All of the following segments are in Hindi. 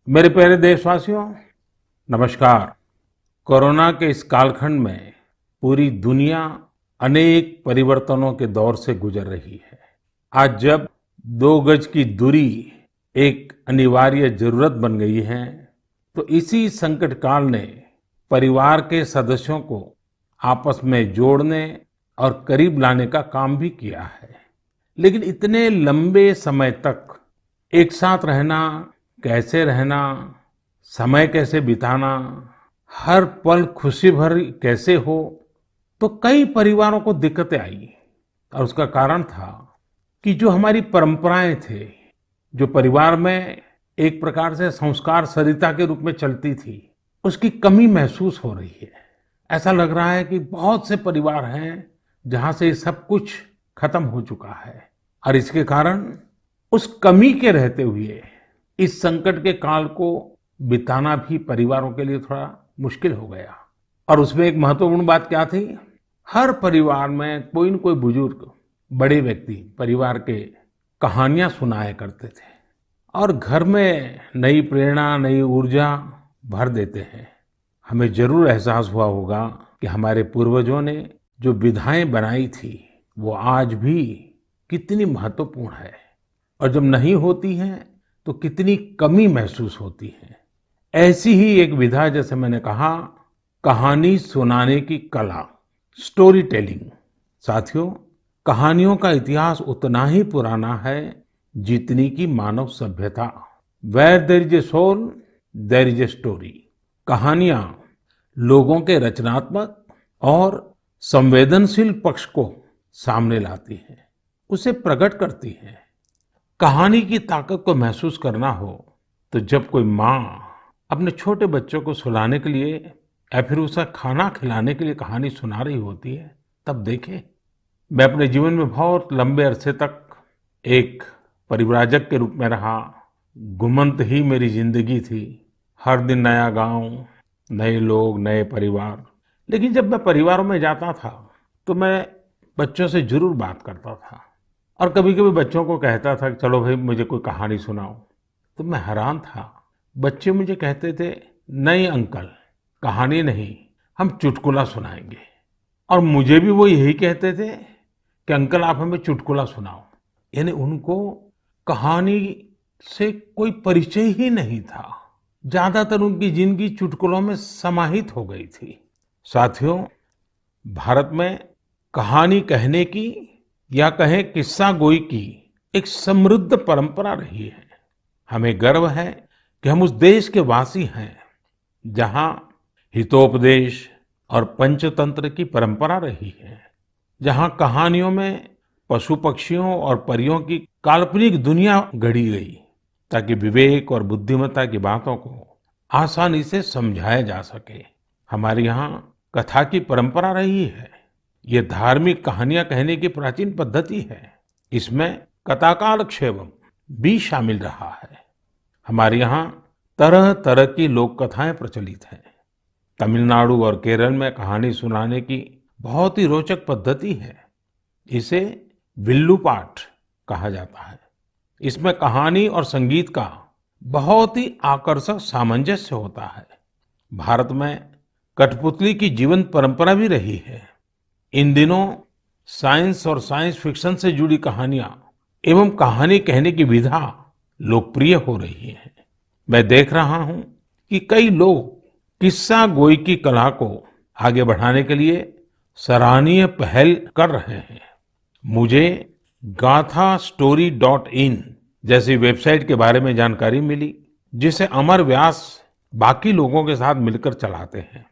मेरे प्यारे देशवासियों, नमस्कार। कोरोना के इस कालखंड में पूरी दुनिया अनेक परिवर्तनों के दौर से गुजर रही है। आज जब 2 गज की दूरी एक अनिवार्य जरूरत बन गई है, तो इसी संकट काल ने परिवार के सदस्यों को आपस में जोड़ने और करीब लाने का काम भी किया है। लेकिन इतने लंबे समय तक एक साथ रहना, कैसे रहना, समय कैसे बिताना, हर पल खुशी भरी कैसे हो, तो कई परिवारों को दिक्कतें आई। और उसका कारण था कि जो हमारी परंपराएं थे, जो परिवार में एक प्रकार से संस्कार सरिता के रूप में चलती थी, उसकी कमी महसूस हो रही है। ऐसा लग रहा है कि बहुत से परिवार हैं जहां से ये सब कुछ खत्म हो चुका है, और इसके कारण उस कमी के रहते हुए इस संकट के काल को बिताना भी परिवारों के लिए थोड़ा मुश्किल हो गया। और उसमें एक महत्वपूर्ण बात क्या थी? हर परिवार में कोई न कोई बुजुर्ग, बड़े व्यक्ति परिवार के कहानियां सुनाया करते थे और घर में नई प्रेरणा, नई ऊर्जा भर देते हैं। हमें जरूर एहसास हुआ होगा कि हमारे पूर्वजों ने जो विधाएं बनाई थी, वो आज भी कितनी महत्वपूर्ण है, और जब नहीं होती हैं तो कितनी कमी महसूस होती है। ऐसी ही एक विधा, जैसे मैंने कहा, कहानी सुनाने की कला, स्टोरी टेलिंग। साथियों, कहानियों का इतिहास उतना ही पुराना है जितनी की मानव सभ्यता। Where there is a soul, there is a story. कहानियां लोगों के रचनात्मक और संवेदनशील पक्ष को सामने लाती हैं, उसे प्रकट करती हैं। कहानी की ताकत को महसूस करना हो तो जब कोई माँ अपने छोटे बच्चों को सुलाने के लिए या फिर उसे खाना खिलाने के लिए कहानी सुना रही होती है, तब देखें। मैं अपने जीवन में बहुत लंबे अरसे तक एक परिव्राजक के रूप में रहा। घुमंत ही मेरी जिंदगी थी। हर दिन नया गांव, नए लोग, नए परिवार। लेकिन जब मैं परिवारों में जाता था तो मैं बच्चों से जरूर बात करता था, और कभी कभी बच्चों को कहता था कि चलो भाई मुझे कोई कहानी सुनाओ। तो मैं हैरान था। बच्चे मुझे कहते थे, नहीं अंकल, कहानी नहीं, हम चुटकुला सुनाएंगे। और मुझे भी वो यही कहते थे कि अंकल आप हमें चुटकुला सुनाओ। यानी उनको कहानी से कोई परिचय ही नहीं था। ज्यादातर उनकी जिंदगी चुटकुलों में समाहित हो गई थी। साथियों, भारत में कहानी कहने की या कहें किस्सा गोई की एक समृद्ध परंपरा रही है। हमें गर्व है कि हम उस देश के वासी हैं जहां हितोपदेश और पंचतंत्र की परंपरा रही है, जहां कहानियों में पशु पक्षियों और परियों की काल्पनिक दुनिया गढ़ी गई ताकि विवेक और बुद्धिमत्ता की बातों को आसानी से समझाया जा सके। हमारे यहाँ कथा की परंपरा रही है। ये धार्मिक कहानियां कहने की प्राचीन पद्धति है। इसमें कथाकालक्षेपम भी शामिल रहा है। हमारे यहाँ तरह तरह की लोक कथाएं प्रचलित हैं। तमिलनाडु और केरल में कहानी सुनाने की बहुत ही रोचक पद्धति है। इसे विल्लू पाठ कहा जाता है। इसमें कहानी और संगीत का बहुत ही आकर्षक सामंजस्य होता है। भारत में कठपुतली की जीवंत परंपरा भी रही है। इन दिनों साइंस और साइंस फिक्शन से जुड़ी कहानियां एवं कहानी कहने की विधा लोकप्रिय हो रही है। मैं देख रहा हूं कि कई लोग किस्सा गोई की कला को आगे बढ़ाने के लिए सराहनीय पहल कर रहे हैं। मुझे gaathastory.in जैसी वेबसाइट के बारे में जानकारी मिली, जिसे अमर व्यास बाकी लोगों के साथ मिलकर चलाते हैं।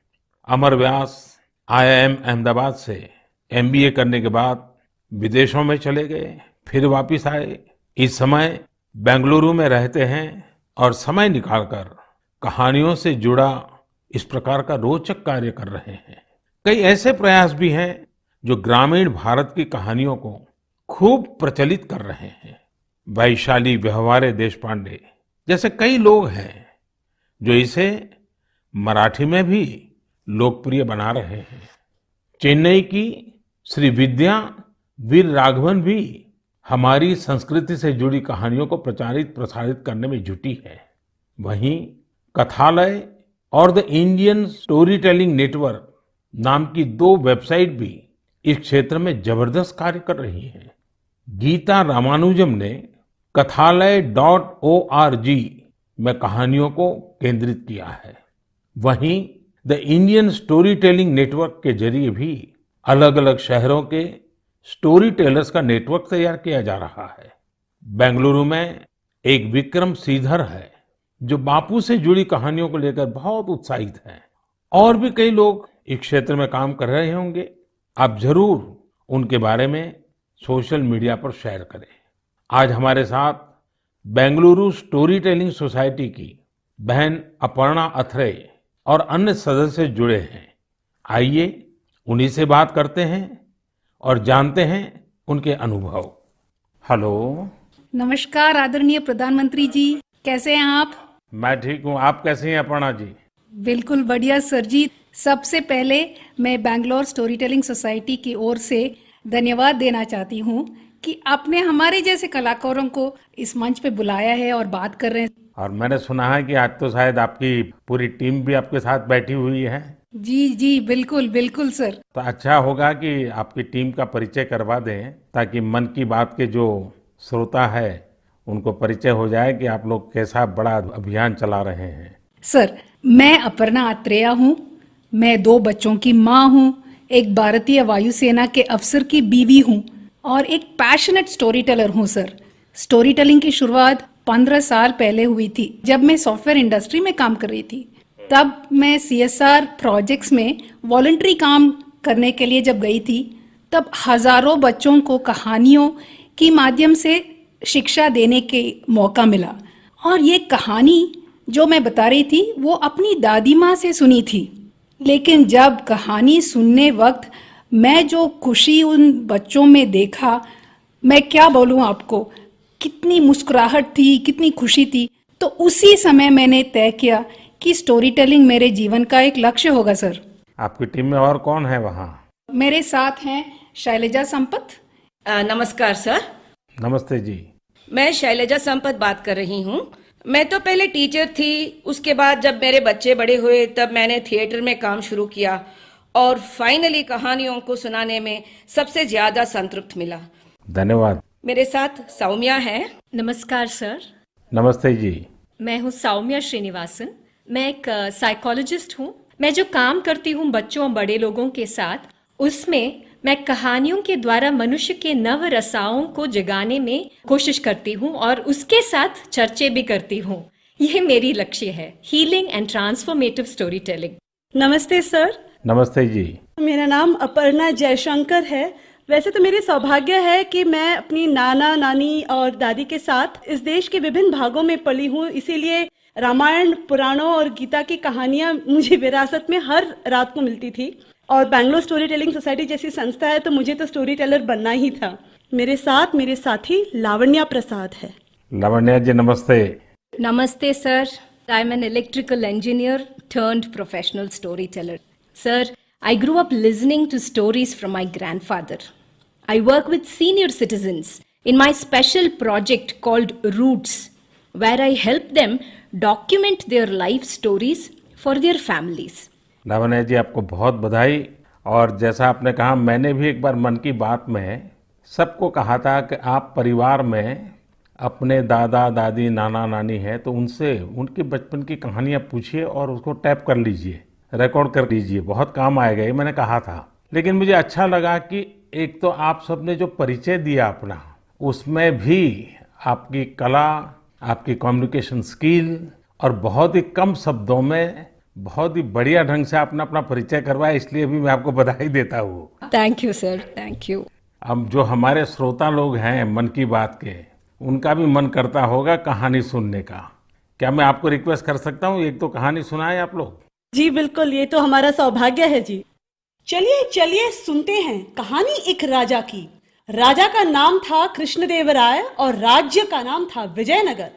अमर व्यास IIM अहमदाबाद से MBA करने के बाद विदेशों में चले गए, फिर वापस आए। इस समय बेंगलुरु में रहते हैं और समय निकालकर कहानियों से जुड़ा इस प्रकार का रोचक कार्य कर रहे हैं। कई ऐसे प्रयास भी हैं जो ग्रामीण भारत की कहानियों को खूब प्रचलित कर रहे हैं। वैशाली व्यवहारे देशपांडे जैसे कई लोग हैं जो इसे मराठी में भी लोकप्रिय बना रहे हैं। चेन्नई की श्री विद्या वीर राघवन भी हमारी संस्कृति से जुड़ी कहानियों को प्रचारित प्रसारित करने में जुटी है। वहीं कथालय और the Indian story telling network नाम की दो वेबसाइट भी इस क्षेत्र में जबरदस्त कार्य कर रही हैं। गीता रामानुजम ने kathalaya.org में कहानियों को केंद्रित किया है। वहीं the Indian story telling network के जरिए भी अलग अलग शहरों के स्टोरी टेलर्स का नेटवर्क तैयार किया जा रहा है। बेंगलुरु में एक विक्रम श्रीधर है जो बापू से जुड़ी कहानियों को लेकर बहुत उत्साहित हैं। और भी कई लोग इस क्षेत्र में काम कर रहे होंगे। आप जरूर उनके बारे में सोशल मीडिया पर शेयर करें। आज हमारे साथ बेंगलुरु स्टोरी टेलिंग सोसाइटी की बहन अपर्णा अथरे और अन्य सदस्य जुड़े हैं। आइए उन्हीं से बात करते हैं और जानते हैं उनके अनुभव। हेलो। नमस्कार आदरणीय प्रधानमंत्री जी, कैसे हैं आप? मैं ठीक हूँ, आप कैसे हैं अपर्णा जी? बिल्कुल बढ़िया सर जी। सबसे पहले मैं बैंगलोर स्टोरी टेलिंग सोसाइटी की ओर से धन्यवाद देना चाहती हूँ कि आपने हमारे जैसे कलाकारों को इस मंच पे बुलाया है और बात कर रहे हैं। और मैंने सुना है कि आज तो शायद आपकी पूरी टीम भी आपके साथ बैठी हुई है। जी जी बिल्कुल बिल्कुल सर। तो अच्छा होगा कि आपकी टीम का परिचय करवा दें ताकि मन की बात के जो श्रोता है उनको परिचय हो जाए कि आप लोग कैसा बड़ा अभियान चला रहे हैं। सर, मैं अपर्णा अत्रेया हूँ। मैं 2 बच्चों की माँ हूँ, एक भारतीय वायुसेना के अफसर की बीवी हूँ और एक पैशनेट स्टोरी टेलर हूँ सर। स्टोरी टेलिंग की शुरुआत 15 साल पहले हुई थी जब मैं सॉफ्टवेयर इंडस्ट्री में काम कर रही थी। तब मैं CSR प्रोजेक्ट्स में वॉलंटरी काम करने के लिए जब गई थी, तब हजारों बच्चों को कहानियों की माध्यम से शिक्षा देने के मौका मिला। और ये कहानी जो मैं बता रही थी वो अपनी दादी माँ से सुनी थी, लेकिन जब कहानी सुनने वक्त मैं जो खुशी उन बच्चों में देखा, मैं क्या बोलूँ आपको, कितनी मुस्कुराहट थी, कितनी खुशी थी। तो उसी समय मैंने तय किया कि स्टोरी टेलिंग मेरे जीवन का एक लक्ष्य होगा सर। आपकी टीम में और कौन है वहाँ? मेरे साथ हैं शैलजा संपत। नमस्कार सर। नमस्ते जी। मैं शैलजा संपत बात कर रही हूँ। मैं तो पहले टीचर थी, उसके बाद जब मेरे बच्चे बड़े हुए तब मैंने थिएटर में काम शुरू किया और फाइनली कहानियों को सुनाने में सबसे ज्यादा संतृप्त मिला। धन्यवाद। मेरे साथ सौम्या है। नमस्कार सर। नमस्ते जी। मैं हूँ सौम्या श्रीनिवासन। मैं एक साइकोलॉजिस्ट हूँ। मैं जो काम करती हूँ बच्चों और बड़े लोगों के साथ, उसमें मैं कहानियों के द्वारा मनुष्य के नव रसाओं को जगाने में कोशिश करती हूँ और उसके साथ चर्चे भी करती हूँ। ये मेरी लक्ष्य है, healing and transformative story telling. नमस्ते सर। नमस्ते जी। मेरा नाम अपर्णा जयशंकर है। वैसे तो मेरे सौभाग्य है कि मैं अपनी नाना नानी और दादी के साथ इस देश के विभिन्न भागों में पली हूँ, इसीलिए रामायण, पुराणों और गीता की कहानियाँ मुझे विरासत में हर रात को मिलती थी। और बैंगलोर स्टोरी टेलिंग सोसाइटी जैसी संस्था है तो मुझे तो स्टोरी टेलर बनना ही था। मेरे साथ मेरे साथी लावण्या प्रसाद है। लावण्या जी नमस्ते। नमस्ते sir. I am an electrical engineer turned professional storyteller. Sir, I grew up listening to stories from my grandfather. I work with senior citizens in my special project called Roots, where I help them document their life stories for their families. Lavanya ji आपको बहुत बधाई। और जैसा आपने कहा, मैंने भी एक बार मन की बात में सबको कहा था कि आप परिवार में अपने दादा दादी नाना नानी है तो उनसे उनके बचपन की कहानियाँ पूछिए और उसको टैप कर लीजिए, रिकॉर्ड कर लीजिए, बहुत काम आएगा, ये मैंने कहा था। लेकिन मुझे अच्छा लगा कि एक तो आप सबने जो परिचय दिया अपना, उसमें भी आपकी कला, आपकी कम्युनिकेशन स्किल और बहुत ही कम शब्दों में बहुत ही बढ़िया ढंग से आपने अपना परिचय करवाया, इसलिए भी मैं आपको बधाई देता हूँ। Thank you sir, thank you. अब जो हमारे श्रोता लोग हैं मन की बात के, उनका भी मन करता होगा कहानी सुनने का। क्या मैं आपको रिक्वेस्ट कर सकता हूँ, एक तो कहानी सुनाएं आप लोग? जी बिल्कुल, ये तो हमारा सौभाग्य है जी। चलिए चलिए सुनते हैं कहानी एक राजा की। राजा का नाम था कृष्णदेवराय और राज्य का नाम था विजयनगर।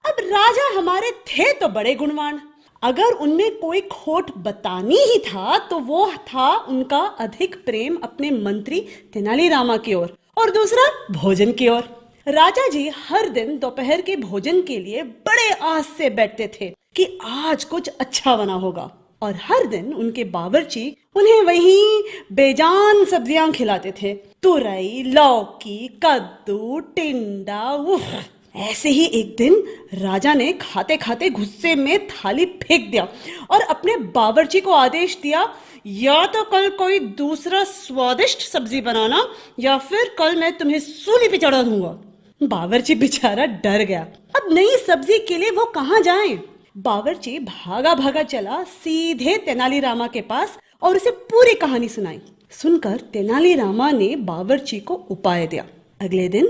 अब राजा हमारे थे तो बड़े गुणवान, अगर उनमें कोई खोट बतानी ही था तो वो था उनका अधिक प्रेम अपने मंत्री तेनालीरामा की ओर और दूसरा भोजन की ओर। राजा जी हर दिन दोपहर के भोजन के लिए बड़े आस से बैठते थे कि आज कुछ अच्छा बना होगा, और हर दिन उनके बावर्ची उन्हें वही बेजान सब्जियां खिलाते थे। तुरई, लौकी, कद्दू, टिंडा, उफ। ऐसे ही एक दिन राजा ने खाते खाते गुस्से में थाली फेंक दिया और अपने बावर्ची को आदेश दिया, या तो कल कोई दूसरा स्वादिष्ट सब्जी बनाना या फिर कल मैं तुम्हें सूली पे चढ़ा दूंगा। बावर्ची बेचारा डर गया। अब नई सब्जी के लिए वो कहाँ जाए? बावर्ची भागा भागा चला सीधे तेनालीरामा के पास और उसे पूरी कहानी सुनाई। सुनकर तेनालीरामा ने बावर्ची को उपाय दिया। अगले दिन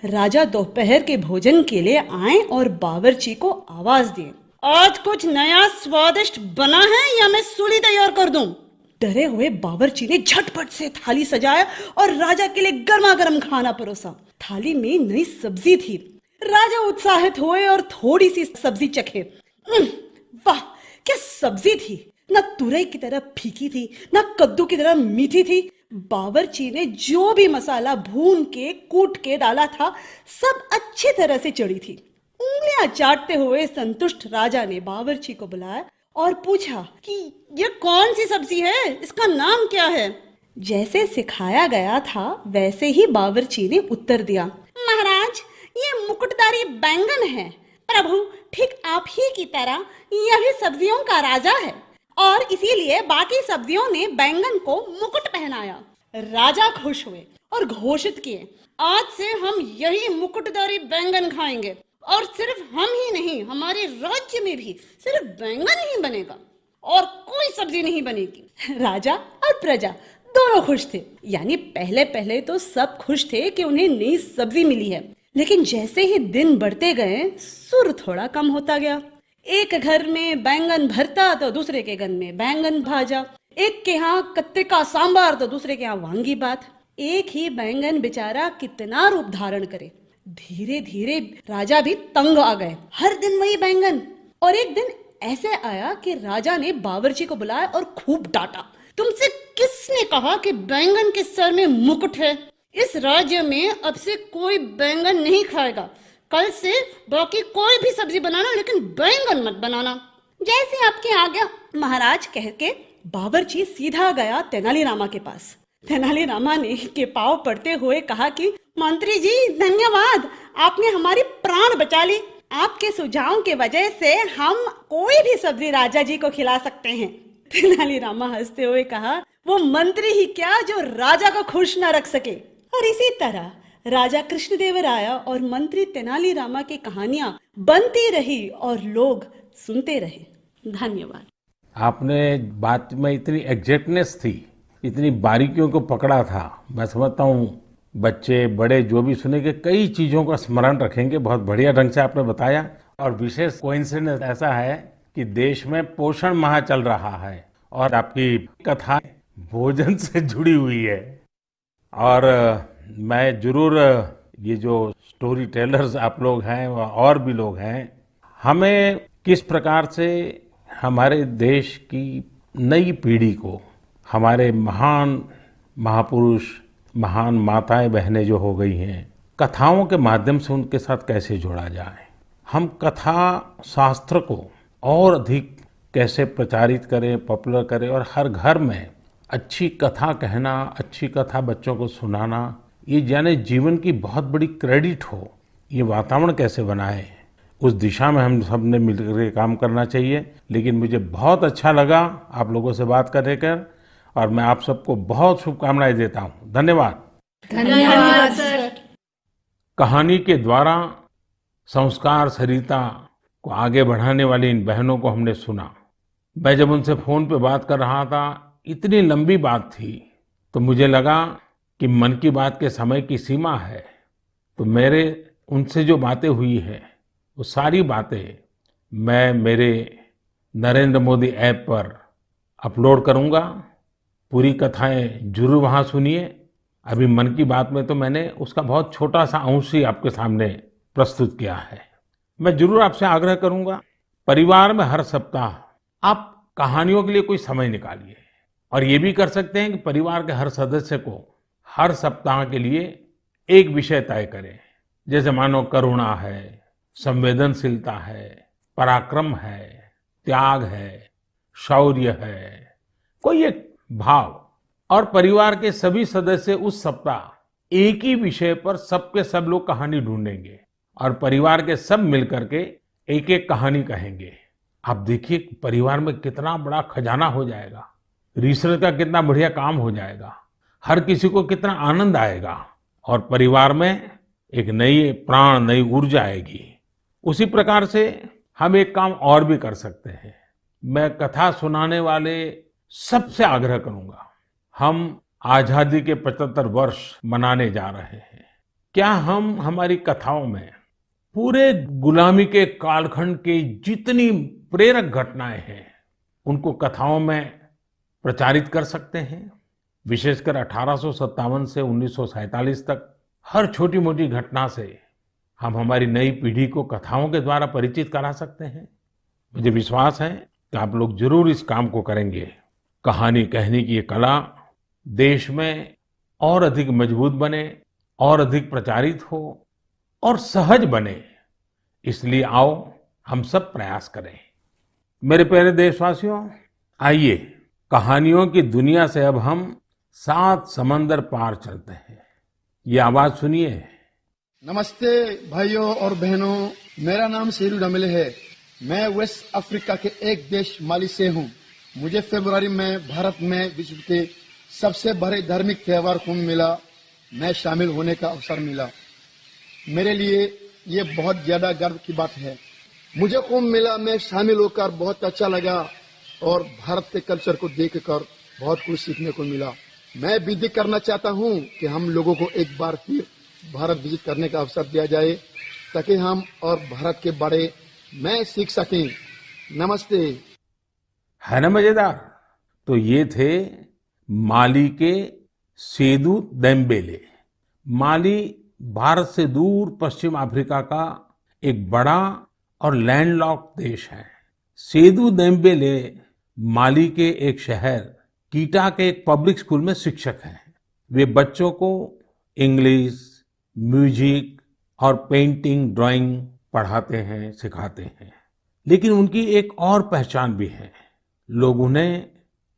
राजा दोपहर के भोजन के लिए आए और बावर्ची को आवाज दिए, आज कुछ नया स्वादिष्ट बना है या मैं सूली तैयार कर दूं? डरे हुए बावर्ची ने झटपट से थाली सजाया और राजा के लिए गर्मा गर्म खाना परोसा। थाली में नई सब्जी थी। राजा उत्साहित हुए और थोड़ी सी सब्जी चखे। वाह, क्या सब्जी थी! ना तुरई की तरह फीकी थी, ना कद्दू की तरह मीठी थी। बावर्ची ने जो भी मसाला भून के कूट के डाला था, सब अच्छी तरह से चढ़ी थी। उंगलियां चाटते हुए संतुष्ट राजा ने बावर्ची को बुलाया और पूछा कि ये कौन सी सब्जी है, इसका नाम क्या है? जैसे सिखाया गया था वैसे ही बावर्ची ने उत्तर दिया, महाराज, ये मुकुटधारी बैंगन है। प्रभु, ठीक आप ही की तरह यह भी सब्जियों का राजा है और इसीलिए बाकी सब्जियों ने बैंगन को मुकुट पहनाया। राजा खुश हुए और घोषित किए, आज से हम यही मुकुटधारी बैंगन खाएंगे, और सिर्फ हम ही नहीं, हमारे राज्य में भी सिर्फ बैंगन ही बनेगा और कोई सब्जी नहीं बनेगी। राजा और प्रजा दोनों खुश थे। यानी पहले पहले तो सब खुश थे कि उन्हें नई सब्जी मिली है, लेकिन जैसे ही दिन बढ़ते गए सुर थोड़ा कम होता गया। एक घर में बैंगन भरता तो दूसरे के घर में बैंगन भाजा, एक के यहाँ कत्तिका सांबार तो दूसरे के यहाँ वांगी बात। एक ही बैंगन बेचारा कितना रूप धारण करे। धीरे धीरे राजा भी तंग आ गए। हर दिन वही बैंगन। और एक दिन ऐसे आया कि राजा ने बावर्ची को बुलाया और खूब डांटा, तुमसे किसने कहा कि बैंगन के सर में मुकुट है? इस राज्य में अब से कोई बैंगन नहीं खाएगा। कल से बाकी कोई भी सब्जी बनाना, लेकिन बैंगन मत बनाना। जैसे आपकी आज्ञा महाराज, कह के बावर्ची सीधा गया तेनालीरामा के पास। तेनालीरामा ने के पांव पड़ते हुए कहा कि मंत्री जी धन्यवाद, आपने हमारी प्राण बचा ली। आपके सुझाव के वजह से हम कोई भी सब्जी राजा जी को खिला सकते हैं। तेनालीरामा हंसते हुए कहा, वो मंत्री ही क्या जो राजा को खुश न रख सके। और इसी तरह राजा कृष्णदेवराय और मंत्री तेनालीरामा की कहानियां बनती रही और लोग सुनते रहे। धन्यवाद। आपने बात में इतनी एग्जैक्टनेस थी, इतनी बारीकियों को पकड़ा था। मैं समझता हूँ बच्चे बड़े जो भी सुनेंगे कई चीजों का स्मरण रखेंगे। बहुत बढ़िया ढंग से आपने बताया। और विशेष कोइंसिडेंस ऐसा है कि देश में पोषण माह चल रहा है और आपकी कथा भोजन से जुड़ी हुई है। और मैं जरूर ये जो स्टोरी टेलर्स आप लोग हैं और भी लोग हैं, हमें किस प्रकार से हमारे देश की नई पीढ़ी को हमारे महान महापुरुष, महान माताएं बहनें जो हो गई हैं, कथाओं के माध्यम से उनके साथ कैसे जोड़ा जाए। हम कथा शास्त्र को और अधिक कैसे प्रचारित करें, पॉपुलर करें और हर घर में अच्छी कथा कहना, अच्छी कथा बच्चों को सुनाना, ये जाने जीवन की बहुत बड़ी क्रेडिट हो। ये वातावरण कैसे बनाए, उस दिशा में हम सब ने मिलकर काम करना चाहिए। लेकिन मुझे बहुत अच्छा लगा आप लोगों से बात कर और मैं आप सबको बहुत शुभकामनाएं देता हूँ। धन्यवाद। धन्यवाद सर। कहानी के द्वारा संस्कार सरिता को आगे बढ़ाने वाली इन बहनों को हमने सुना। मैं जब उनसे फोन पे बात कर रहा था, इतनी लंबी बात थी, तो मुझे लगा कि मन की बात के समय की सीमा है, तो मेरे उनसे जो बातें हुई है वो सारी बातें मैं मेरे नरेंद्र मोदी ऐप पर अपलोड करूंगा। पूरी कथाएं जरूर वहां सुनिए। अभी मन की बात में तो मैंने उसका बहुत छोटा सा अंश ही आपके सामने प्रस्तुत किया है। मैं जरूर आपसे आग्रह करूंगा, परिवार में हर सप्ताह आप कहानियों के लिए कोई समय निकालिए। और ये भी कर सकते हैं कि परिवार के हर सदस्य को हर सप्ताह के लिए एक विषय तय करें। जैसे मानो करुणा है, संवेदनशीलता है, पराक्रम है, त्याग है, शौर्य है, कोई एक भाव। और परिवार के सभी सदस्य उस सप्ताह एक ही विषय पर सबके सब लोग कहानी ढूंढेंगे और परिवार के सब मिलकर के एक एक कहानी कहेंगे। आप देखिए परिवार में कितना बड़ा खजाना हो जाएगा, रिसर्च का कितना बढ़िया काम हो जाएगा, हर किसी को कितना आनंद आएगा और परिवार में एक नई प्राण, नई ऊर्जा आएगी। उसी प्रकार से हम एक काम और भी कर सकते हैं। मैं कथा सुनाने वाले सबसे आग्रह करूंगा, हम आजादी के 75 वर्ष मनाने जा रहे हैं। क्या हम हमारी कथाओं में पूरे गुलामी के कालखंड के जितनी प्रेरक घटनाएं हैं उनको कथाओं में प्रचारित कर सकते हैं? विशेषकर 1857 से 1947 तक हर छोटी मोटी घटना से हम हमारी नई पीढ़ी को कथाओं के द्वारा परिचित करा सकते हैं। मुझे विश्वास है कि आप लोग जरूर इस काम को करेंगे। कहानी कहने की ये कला देश में और अधिक मजबूत बने, और अधिक प्रचारित हो और सहज बने, इसलिए आओ हम सब प्रयास करें। मेरे प्यारे देशवासियों, आइए कहानियों की दुनिया से अब हम 7 समंदर पार चलते हैं। ये आवाज सुनिए। नमस्ते भाइयों और बहनों, मेरा नाम शेरू डमेले है। मैं वेस्ट अफ्रीका के एक देश माली से हूँ। मुझे फरवरी में भारत में विश्व के सबसे बड़े धार्मिक त्योहार कुंभ मेला में शामिल होने का अवसर मिला। मेरे लिए ये बहुत ज्यादा गर्व की बात है। मुझे कुंभ मेला में शामिल होकर बहुत अच्छा लगा और भारत के कल्चर को देखकर बहुत कुछ सीखने को मिला। मैं विनती करना चाहता हूँ कि हम लोगों को एक बार फिर भारत विजिट करने का अवसर दिया जाए ताकि हम और भारत के बारे में सीख सकें। नमस्ते। है ना मजेदार? तो ये थे माली के सेदू देम्बेले। माली भारत से दूर पश्चिम अफ्रीका का एक बड़ा और लैंडलॉक्ड देश है। सेदू देम्बेले माली के एक शहर कीटा के एक पब्लिक स्कूल में शिक्षक हैं। वे बच्चों को इंग्लिश, म्यूजिक और पेंटिंग, ड्राइंग पढ़ाते हैं, सिखाते हैं। लेकिन उनकी एक और पहचान भी है। लोग उन्हें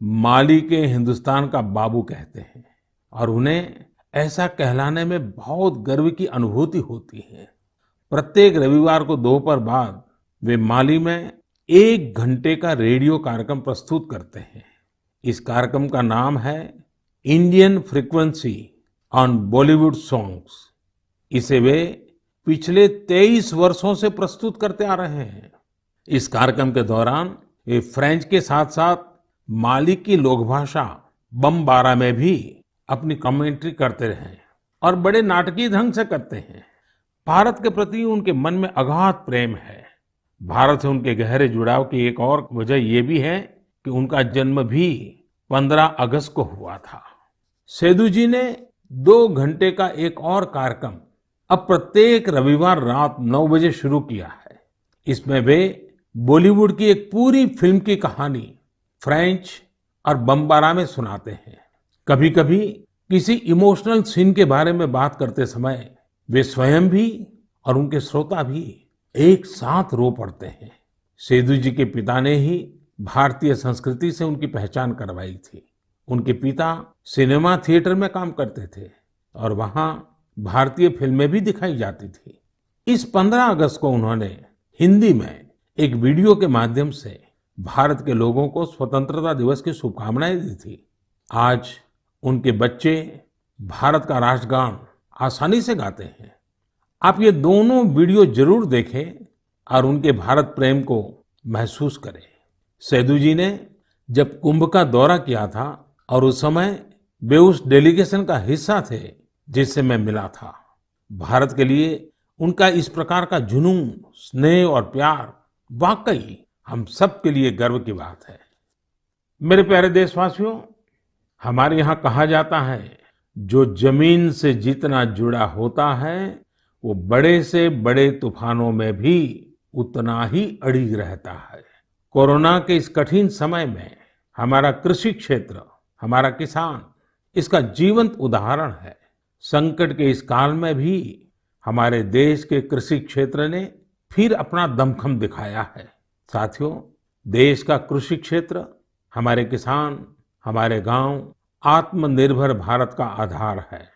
माली के हिंदुस्तान का बाबू कहते हैं और उन्हें ऐसा कहलाने में बहुत गर्व की अनुभूति होती है। प्रत्येक रविवार को दोपहर बाद वे माली में 1 घंटे का रेडियो कार्यक्रम प्रस्तुत करते हैं। इस कार्यक्रम का नाम है Indian frequency on Bollywood songs. इसे वे पिछले 23 वर्षों से प्रस्तुत करते आ रहे हैं। इस कार्यक्रम के दौरान वे फ्रेंच के साथ साथ माली की लोक भाषा बमबारा में भी अपनी कमेंट्री करते रहे और बड़े नाटकीय ढंग से करते हैं। भारत के प्रति उनके मन में अगाध प्रेम है। भारत से उनके गहरे जुड़ाव की एक और वजह ये भी है कि उनका जन्म भी 15 अगस्त को हुआ था। सेदू जी ने 2 घंटे का एक और कार्यक्रम अब प्रत्येक रविवार रात 9 बजे शुरू किया है। इसमें वे बॉलीवुड की एक पूरी फिल्म की कहानी फ्रेंच और बमबारा में सुनाते हैं। कभी कभी किसी इमोशनल सीन के बारे में बात करते समय वे स्वयं भी और उनके श्रोता भी एक साथ रो पड़ते हैं। सेदू जी के पिता ने ही भारतीय संस्कृति से उनकी पहचान करवाई थी। उनके पिता सिनेमा थिएटर में काम करते थे और वहां भारतीय फिल्में भी दिखाई जाती थी। इस 15 अगस्त को उन्होंने हिंदी में एक वीडियो के माध्यम से भारत के लोगों को स्वतंत्रता दिवस की शुभकामनाएं दी थी। आज उनके बच्चे भारत का राष्ट्रगान आसानी से गाते हैं। आप ये दोनों वीडियो जरूर देखें और उनके भारत प्रेम को महसूस करें। सेदू जी ने जब कुंभ का दौरा किया था और उस समय वे उस डेलीगेशन का हिस्सा थे जिससे मैं मिला था। भारत के लिए उनका इस प्रकार का जुनून, स्नेह और प्यार वाकई हम सब के लिए गर्व की बात है। मेरे प्यारे देशवासियों, हमारे यहाँ कहा जाता है, जो जमीन से जितना जुड़ा होता है वो बड़े से बड़े तूफानों में भी उतना ही अड़िग रहता है। कोरोना के इस कठिन समय में हमारा कृषि क्षेत्र, हमारा किसान इसका जीवंत उदाहरण है। संकट के इस काल में भी हमारे देश के कृषि क्षेत्र ने फिर अपना दमखम दिखाया है। साथियों, देश का कृषि क्षेत्र, हमारे किसान, हमारे गांव आत्मनिर्भर भारत का आधार है।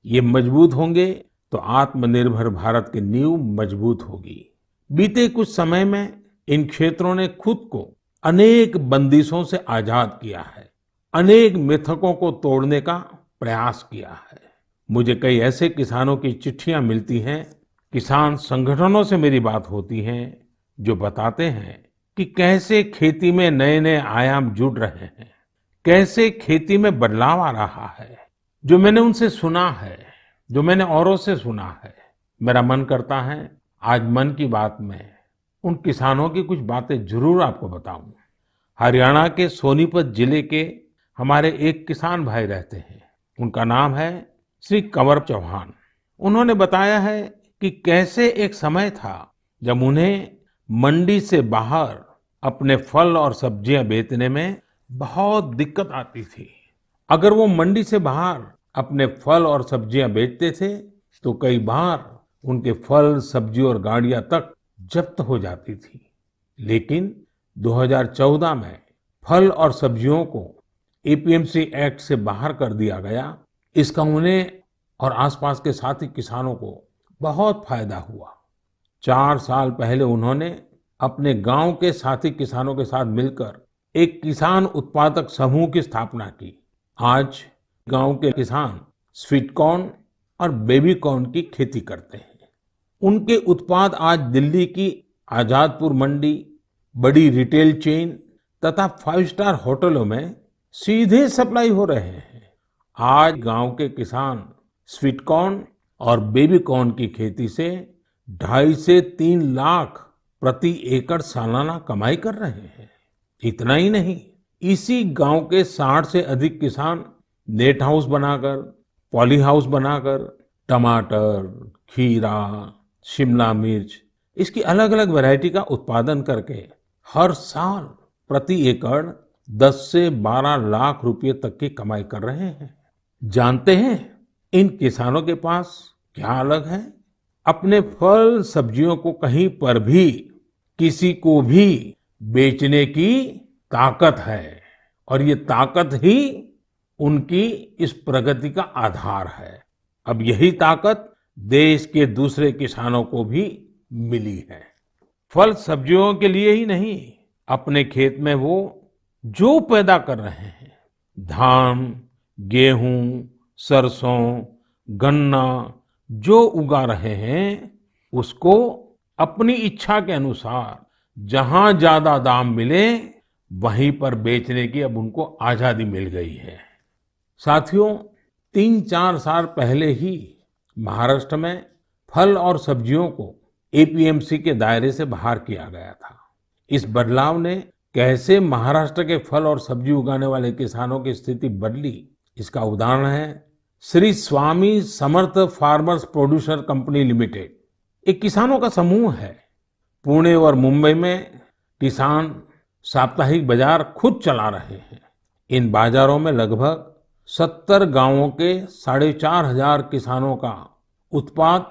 ये मजबूत होंगे तो आत्मनिर्भर भारत की नींव मजबूत होगी। बीते कुछ समय में इन क्षेत्रों ने खुद को अनेक बंदिशों से आजाद किया है, अनेक मिथकों को तोड़ने का प्रयास किया है। मुझे कई ऐसे किसानों की चिट्ठियां मिलती हैं, किसान संगठनों से मेरी बात होती है, जो बताते हैं कि कैसे खेती में नए नए आयाम जुड़ रहे हैं, कैसे खेती में बदलाव आ रहा है। जो मैंने उनसे सुना है, जो मैंने औरों से सुना है, मेरा मन करता है आज मन की बात में उन किसानों की कुछ बातें जरूर आपको बताऊं। हरियाणा के सोनीपत जिले के हमारे एक किसान भाई रहते हैं, उनका नाम है श्री कंवर चौहान। उन्होंने बताया है कि कैसे एक समय था जब उन्हें मंडी से बाहर अपने फल और सब्जियां बेचने में बहुत दिक्कत आती थी। अगर वो मंडी से बाहर अपने फल और सब्जियां बेचते थे तो कई बार उनके फल, सब्जी और गाड़ियां तक जब्त हो जाती थी। लेकिन 2014 में फल और सब्जियों को एपीएमसी एक्ट से बाहर कर दिया गया। इसका उन्हें और आसपास के साथी किसानों को बहुत फायदा हुआ। 4 साल पहले उन्होंने अपने गांव के साथी किसानों के साथ मिलकर एक किसान उत्पादक समूह की स्थापना की। आज गांव के किसान स्वीट कॉर्न और बेबी कॉर्न की खेती करते हैं। उनके उत्पाद आज दिल्ली की आजादपुर मंडी, बड़ी रिटेल चेन तथा 5 स्टार होटलों में सीधे सप्लाई हो रहे हैं। आज गांव के किसान स्वीट कॉर्न और बेबी कॉर्न की खेती से 2.5 से 3 लाख प्रति एकड़ सालाना कमाई कर रहे हैं। इतना ही नहीं, इसी गांव के 60 से अधिक किसान नेट हाउस बनाकर, पॉली हाउस बनाकर टमाटर, खीरा, शिमला मिर्च, इसकी अलग अलग वैरायटी का उत्पादन करके हर साल प्रति एकड़ 10 से 12 लाख रुपए तक की कमाई कर रहे हैं। जानते हैं इन किसानों के पास क्या अलग है? अपने फल सब्जियों को कहीं पर भी किसी को भी बेचने की ताकत है, और ये ताकत ही उनकी इस प्रगति का आधार है। अब यही ताकत देश के दूसरे किसानों को भी मिली है। फल सब्जियों के लिए ही नहीं, अपने खेत में वो जो पैदा कर रहे हैं, धान, गेहूं, सरसों, गन्ना जो उगा रहे हैं, उसको अपनी इच्छा के अनुसार जहां ज्यादा दाम मिले वहीं पर बेचने की अब उनको आजादी मिल गई है। साथियों, 3-4 साल पहले ही महाराष्ट्र में फल और सब्जियों को एपीएमसी के दायरे से बाहर किया गया था। इस बदलाव ने कैसे महाराष्ट्र के फल और सब्जी उगाने वाले किसानों की स्थिति बदली, इसका उदाहरण है Shri Swami Samarth farmers producer company limited. एक किसानों का समूह है। पुणे और मुंबई में किसान साप्ताहिक बाजार खुद चला रहे हैं। इन बाजारों में लगभग 70 गांवों के 4,500 किसानों का उत्पाद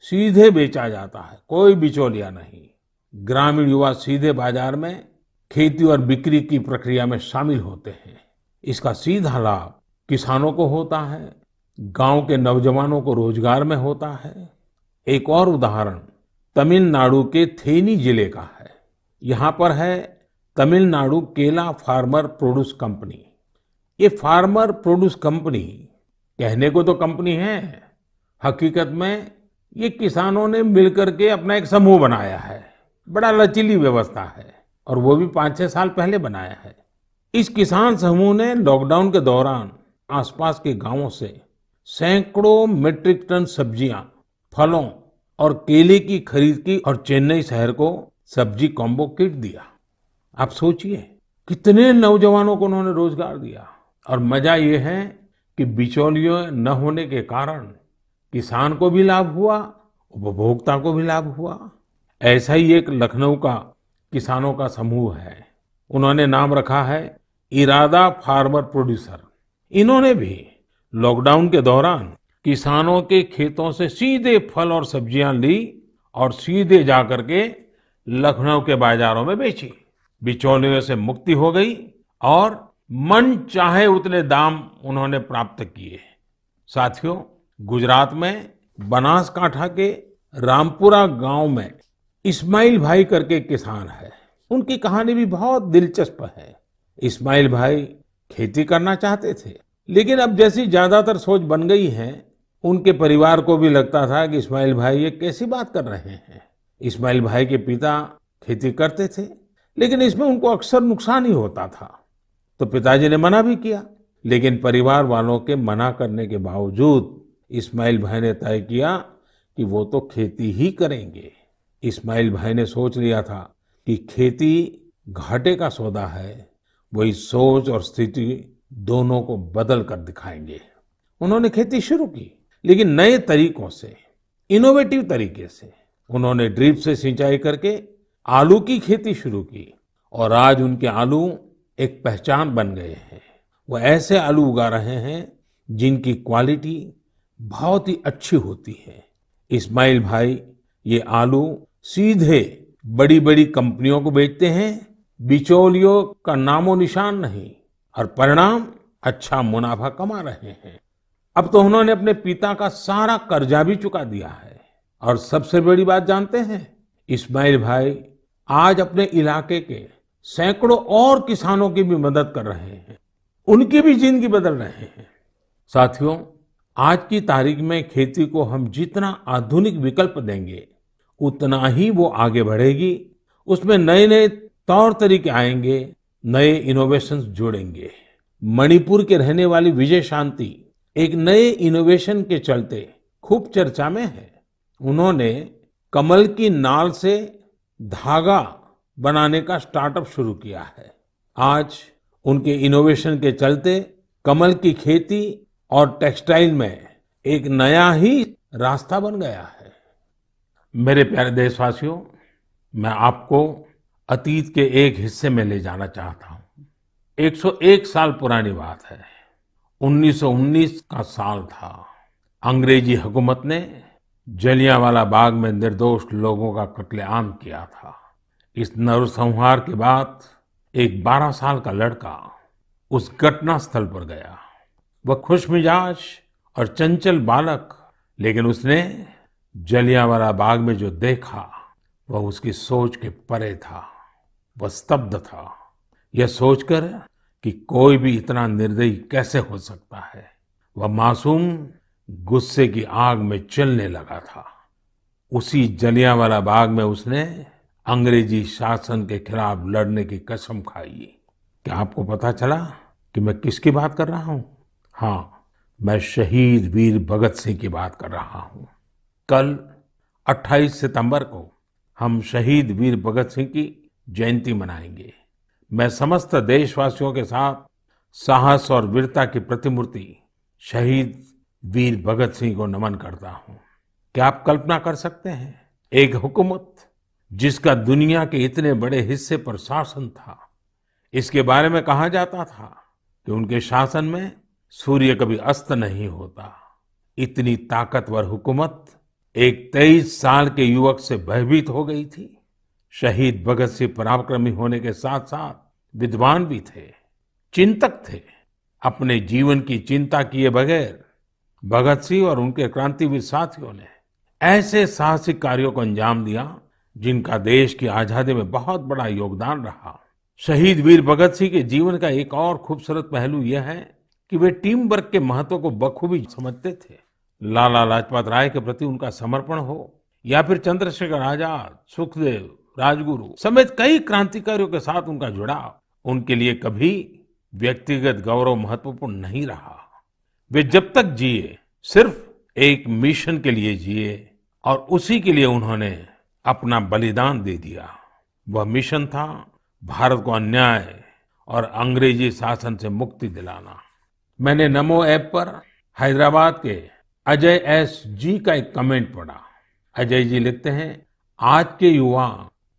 सीधे बेचा जाता है, कोई बिचौलिया नहीं। ग्रामीण युवा सीधे बाजार में खेती और बिक्री की प्रक्रिया में शामिल होते हैं। इसका सीधा लाभ किसानों को होता है, गांव के नौजवानों को रोजगार में होता है। एक और उदाहरण तमिलनाडु के थेनी जिले का है। यहाँ पर है तमिलनाडु केला फार्मर प्रोड्यूस कंपनी। ये फार्मर प्रोड्यूस कंपनी कहने को तो कंपनी है, हकीकत में ये किसानों ने मिलकर के अपना एक समूह बनाया है। बड़ा लचीली व्यवस्था है और वो भी 5-6 साल पहले बनाया है। इस किसान समूह ने लॉकडाउन के दौरान आसपास के गांवों से सैकड़ों मीट्रिक टन सब्जियां, फलों और केले की खरीद की और चेन्नई शहर को सब्जी कॉम्बो किट दिया। आप सोचिए कितने नौजवानों को उन्होंने रोजगार दिया। और मजा ये है कि बिचौलियों न होने के कारण किसान को भी लाभ हुआ, उपभोक्ता को भी लाभ हुआ। ऐसा ही एक लखनऊ का किसानों का समूह है। उन्होंने नाम रखा है इरादा फार्मर प्रोड्यूसर। इन्होंने भी लॉकडाउन के दौरान किसानों के खेतों से सीधे फल और सब्जियां ली और सीधे जा करके लखनऊ के बाजारों में बेची। बिचौलियों से मुक्ति हो गई और मन चाहे उतने दाम उन्होंने प्राप्त किए। साथियों, गुजरात में बनासकांठा के रामपुरा गांव में इस्माइल भाई करके एक किसान है। उनकी कहानी भी बहुत दिलचस्प है। इस्माइल भाई खेती करना चाहते थे, लेकिन अब जैसी ज्यादातर सोच बन गई है, उनके परिवार को भी लगता था कि इस्माइल भाई ये कैसी बात कर रहे हैं। इस्माइल भाई के पिता खेती करते थे, लेकिन इसमें उनको अक्सर नुकसान ही होता था। तो पिताजी ने मना भी किया, लेकिन परिवार वालों के मना करने के बावजूद इस्माइल भाई ने तय किया कि वो तो खेती ही करेंगे। इस्माइल भाई ने सोच लिया था कि खेती घाटे का सौदा है। वही सोच और स्थिति दोनों को बदल कर दिखाएंगे। उन्होंने खेती शुरू की, लेकिन नए तरीकों से, इनोवेटिव तरीके से। उन्होंने ड्रिप से सिंचाई करके आलू की खेती शुरू की और आज उनके आलू एक पहचान बन गए हैं। वो ऐसे आलू उगा रहे हैं जिनकी क्वालिटी बहुत ही अच्छी होती है। इस्माइल भाई ये आलू सीधे बड़ी बड़ी कंपनियों को बेचते हैं। बिचौलियों का नामो निशान नहीं, और परिणाम अच्छा मुनाफा कमा रहे हैं। अब तो उन्होंने अपने पिता का सारा कर्जा भी चुका दिया है। और सबसे बड़ी बात जानते हैं, इस्माइल भाई आज अपने इलाके के सैकड़ों और किसानों की भी मदद कर रहे हैं। उनकी भी जिंदगी बदल रहे हैं। साथियों, आज की तारीख में खेती को हम जितना आधुनिक विकल्प देंगे, उतना ही वो आगे बढ़ेगी। उसमें नए नए तौर तरीके आएंगे, नए इनोवेशंस जुड़ेंगे। मणिपुर के रहने वाली विजय शांति एक नए इनोवेशन के चलते खूब चर्चा में है। उन्होंने कमल की नाल से धागा बनाने का स्टार्टअप शुरू किया है। आज उनके इनोवेशन के चलते कमल की खेती और टेक्सटाइल में एक नया ही रास्ता बन गया है। मेरे प्यारे देशवासियों, मैं आपको अतीत के एक हिस्से में ले जाना चाहता हूँ। 101 साल पुरानी बात है। 1919 का साल था। अंग्रेजी हुकूमत ने जलियांवाला बाग में निर्दोष लोगों का कत्लेआम किया था। इस नरसंहार के बाद एक 12 साल का लड़का उस घटना स्थल पर गया। वह खुशमिजाज और चंचल बालक, लेकिन उसने जलियांवाला बाग में जो देखा वह उसकी सोच के परे था। वह स्तब्ध था, यह सोचकर कि कोई भी इतना निर्दयी कैसे हो सकता है। वह मासूम गुस्से की आग में जलने लगा था। उसी जलियांवाला बाग में उसने अंग्रेजी शासन के खिलाफ लड़ने की कसम खाई। क्या आपको पता चला कि मैं किसकी बात कर रहा हूं? हाँ, मैं शहीद वीर भगत सिंह की बात कर रहा हूं। कल 28 सितंबर को हम शहीद वीर भगत सिंह की जयंती मनाएंगे। मैं समस्त देशवासियों के साथ साहस और वीरता की प्रतिमूर्ति शहीद वीर भगत सिंह को नमन करता हूं। क्या आप कल्पना कर सकते हैं, एक हुकूमत जिसका दुनिया के इतने बड़े हिस्से पर शासन था, इसके बारे में कहा जाता था कि उनके शासन में सूर्य कभी अस्त नहीं होता। इतनी ताकतवर हुकूमत एक 23 साल के युवक से भयभीत हो गई थी। शहीद भगत सिंह पराक्रमी होने के साथ साथ विद्वान भी थे, चिंतक थे। अपने जीवन की चिंता किए बगैर भगत सिंह और उनके क्रांतिवीर साथियों ने ऐसे साहसिक कार्यों को अंजाम दिया जिनका देश की आजादी में बहुत बड़ा योगदान रहा। शहीद वीर भगत सिंह के जीवन का एक और खूबसूरत पहलू यह है कि वे टीम वर्क के महत्व को बखूबी समझते थे। लाला लाजपत राय के प्रति उनका समर्पण हो या फिर चंद्रशेखर आजाद, सुखदेव, राजगुरु समेत कई क्रांतिकारियों के साथ उनका जुड़ाव उनके लिए कभी व्यक्तिगत गौरव महत्वपूर्ण नहीं रहा। वे जब तक जिए सिर्फ एक मिशन के लिए जिए और उसी के लिए उन्होंने अपना बलिदान दे दिया। वह मिशन था भारत को अन्याय और अंग्रेजी शासन से मुक्ति दिलाना। मैंने नमो ऐप पर हैदराबाद के अजय एस जी का एक कमेंट पढ़ा। अजय जी लिखते हैं, आज के युवा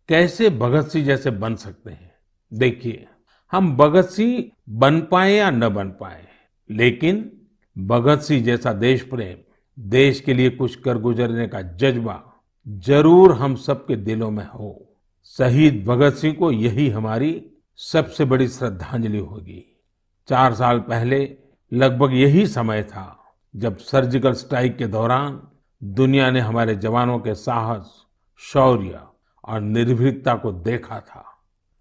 कैसे भगत सिंह जैसे बन सकते हैं। देखिए, हम भगत सिंह बन पाए या न बन पाए, लेकिन भगत सिंह जैसा देश प्रेम देश के लिए कुछ कर गुजरने का जज्बा जरूर हम सबके दिलों में हो। शहीद भगत सिंह को यही हमारी सबसे बड़ी श्रद्धांजलि होगी। 4 साल पहले लगभग यही समय था जब सर्जिकल स्ट्राइक के दौरान दुनिया ने हमारे जवानों के साहस, शौर्य और निर्भीकता को देखा था।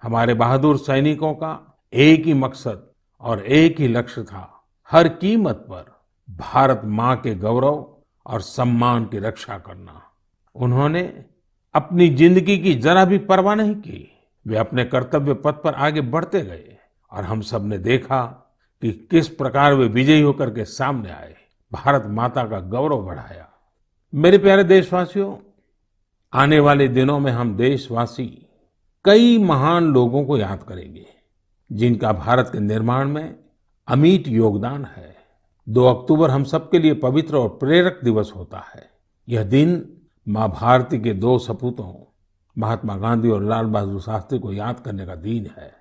हमारे बहादुर सैनिकों का एक ही मकसद और एक ही लक्ष्य था, हर कीमत पर भारत मां के गौरव और सम्मान की रक्षा करना। उन्होंने अपनी जिंदगी की जरा भी परवाह नहीं की। वे अपने कर्तव्य पथ पर आगे बढ़ते गए और हम सब ने देखा कि किस प्रकार वे विजयी होकर के सामने आए, भारत माता का गौरव बढ़ाया। मेरे प्यारे देशवासियों, आने वाले दिनों में हम देशवासी कई महान लोगों को याद करेंगे जिनका भारत के निर्माण में अमिट योगदान है। 2 अक्टूबर हम सबके लिए पवित्र और प्रेरक दिवस होता है। यह दिन माँ भारती के 2 सपूतों महात्मा गांधी और लाल बहादुर शास्त्री को याद करने का दिन है।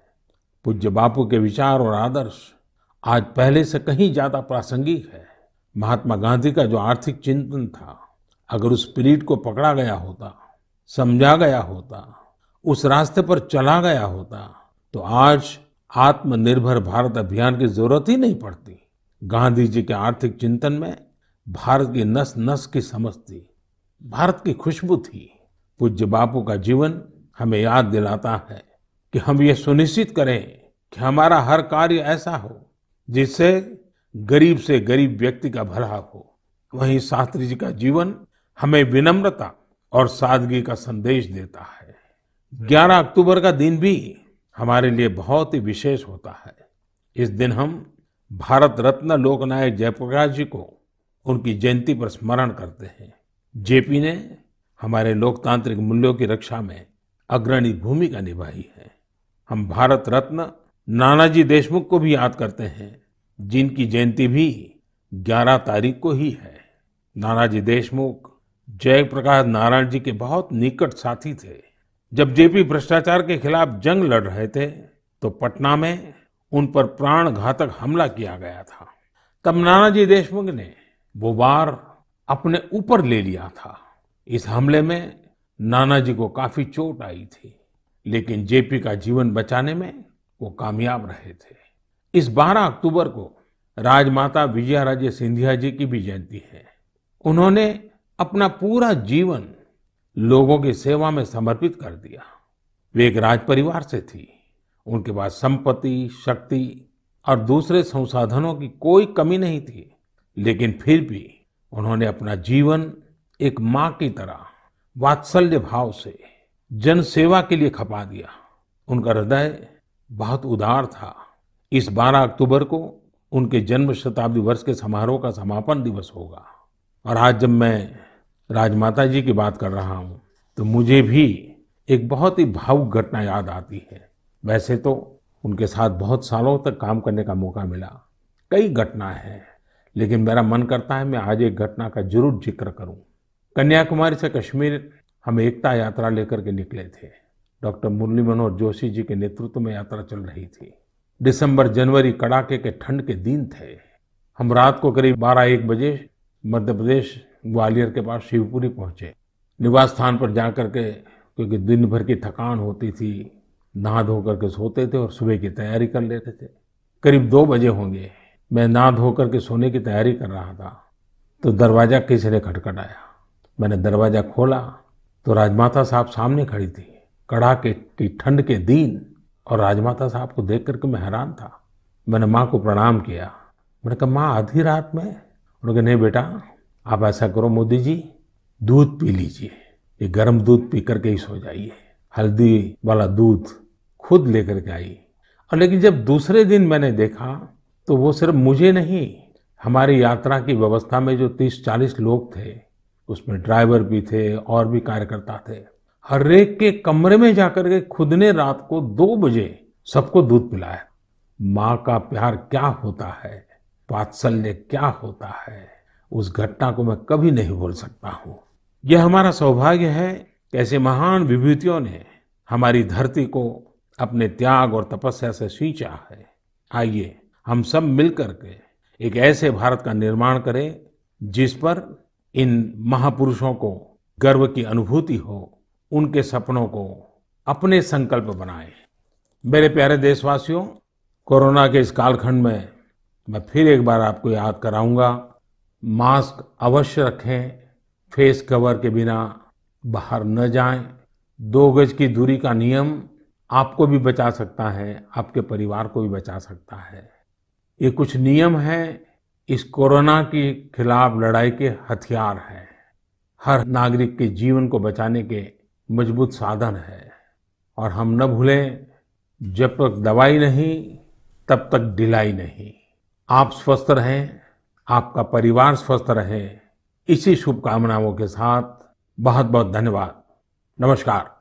पूज्य बापू के विचार और आदर्श आज पहले से कहीं ज्यादा प्रासंगिक है। महात्मा गांधी का जो आर्थिक चिंतन था, अगर उस स्पिरिट को पकड़ा गया होता, समझा गया होता, उस रास्ते पर चला गया होता, तो आज आत्मनिर्भर भारत अभियान की जरूरत ही नहीं पड़ती। गांधी जी के आर्थिक चिंतन में भारत की नस नस की समझ थी, भारत की खुशबू थी। पूज्य बापू का जीवन हमें याद दिलाता है कि हम ये सुनिश्चित करें कि हमारा हर कार्य ऐसा हो जिससे गरीब से गरीब व्यक्ति का भला हो। वहीं शास्त्री जी का जीवन हमें विनम्रता और सादगी का संदेश देता है। 11 अक्टूबर का दिन भी हमारे लिए बहुत ही विशेष होता है। इस दिन हम भारत रत्न लोकनायक जयप्रकाश जी को उनकी जयंती पर स्मरण करते हैं। जेपी ने हमारे लोकतांत्रिक मूल्यों की रक्षा में अग्रणी भूमिका निभाई है। हम भारत रत्न नानाजी देशमुख को भी याद करते हैं, जिनकी जयंती भी 11 तारीख को ही है। नानाजी देशमुख जयप्रकाश नारायण जी के बहुत निकट साथी थे। जब जेपी भ्रष्टाचार के खिलाफ जंग लड़ रहे थे तो पटना में उन पर प्राण घातक हमला किया गया था। तब नानाजी देशमुख ने वो वार अपने ऊपर ले लिया था। इस हमले में नानाजी को काफी चोट आई थी, लेकिन जेपी का जीवन बचाने में वो कामयाब रहे थे। इस 12 अक्टूबर को राजमाता विजयाराजे सिंधिया जी की भी जयंती है। उन्होंने अपना पूरा जीवन लोगों की सेवा में समर्पित कर दिया। वे एक राज परिवार से थी। उनके पास संपत्ति, शक्ति और दूसरे संसाधनों की कोई कमी नहीं थी, लेकिन फिर भी उन्होंने अपना जीवन एक माँ की तरह वात्सल्य भाव से जन सेवा के लिए खपा दिया। उनका हृदय बहुत उदार था। इस 12 अक्टूबर को उनके जन्म शताब्दी वर्ष के समारोह का समापन दिवस होगा। और आज जब मैं राजमाता जी की बात कर रहा हूँ तो मुझे भी एक बहुत ही भावुक घटना याद आती है। वैसे तो उनके साथ बहुत सालों तक काम करने का मौका मिला, कई घटनाएं हैं, लेकिन मेरा मन करता है मैं आज एक घटना का जरूर जिक्र करूं। कन्याकुमारी से कश्मीर हम एकता यात्रा लेकर के निकले थे। डॉक्टर मुरली मनोहर जोशी जी के नेतृत्व में यात्रा चल रही थी। दिसंबर जनवरी कड़ाके के ठंड के दिन थे। हम रात को करीब 12-1 बजे मध्य प्रदेश ग्वालियर के पास शिवपुरी पहुंचे। निवास स्थान पर जाकर के, क्योंकि दिन भर की थकान होती थी, नहा धो करके सोते थे और सुबह की तैयारी कर लेते थे। करीब 2 बजे होंगे, मैं नहा धो करके सोने की तैयारी कर रहा था तो दरवाजा किसी ने खटखटाया। मैंने दरवाजा खोला तो राजमाता साहब सामने खड़ी थी। कड़ाके की ठंड के दिन और राजमाता साहब को देख करके मैं हैरान था। मैंने माँ को प्रणाम किया। मैंने कहा, माँ आधी रात में? उन्होंने कहा, नहीं बेटा, आप ऐसा करो मोदी जी, दूध पी लीजिए, ये गर्म दूध पी करके ही सो जाइए। हल्दी वाला दूध खुद लेकर के आई। और लेकिन जब दूसरे दिन मैंने देखा तो वो सिर्फ मुझे नहीं, हमारी यात्रा की व्यवस्था में जो 30-40 लोग थे, उसमें ड्राइवर भी थे और भी कार्यकर्ता थे, हर एक के कमरे में जाकर के खुद ने रात को 2 बजे सबको दूध पिलाया। माँ का प्यार क्या होता है, वात्सल्य क्या होता है, उस घटना को मैं कभी नहीं भूल सकता हूँ। यह हमारा सौभाग्य है कि ऐसे महान विभूतियों ने हमारी धरती को अपने त्याग और तपस्या से सींचा है। आइए हम सब मिलकर के एक ऐसे भारत का निर्माण करें जिस पर इन महापुरुषों को गर्व की अनुभूति हो, उनके सपनों को अपने संकल्प बनाएं। मेरे प्यारे देशवासियों, कोरोना के इस कालखंड में मैं फिर एक बार आपको याद कराऊंगा, मास्क अवश्य रखें, फेस कवर के बिना बाहर न जाएं, 2 गज की दूरी का नियम आपको भी बचा सकता है, आपके परिवार को भी बचा सकता है। ये कुछ नियम हैं, इस कोरोना के खिलाफ लड़ाई के हथियार हैं, हर नागरिक के जीवन को बचाने के मजबूत साधन है। और हम न भूलें, जब तक दवाई नहीं तब तक ढिलाई नहीं। आप स्वस्थ रहें, आपका परिवार स्वस्थ रहे, इसी शुभकामनाओं के साथ बहुत बहुत धन्यवाद। नमस्कार।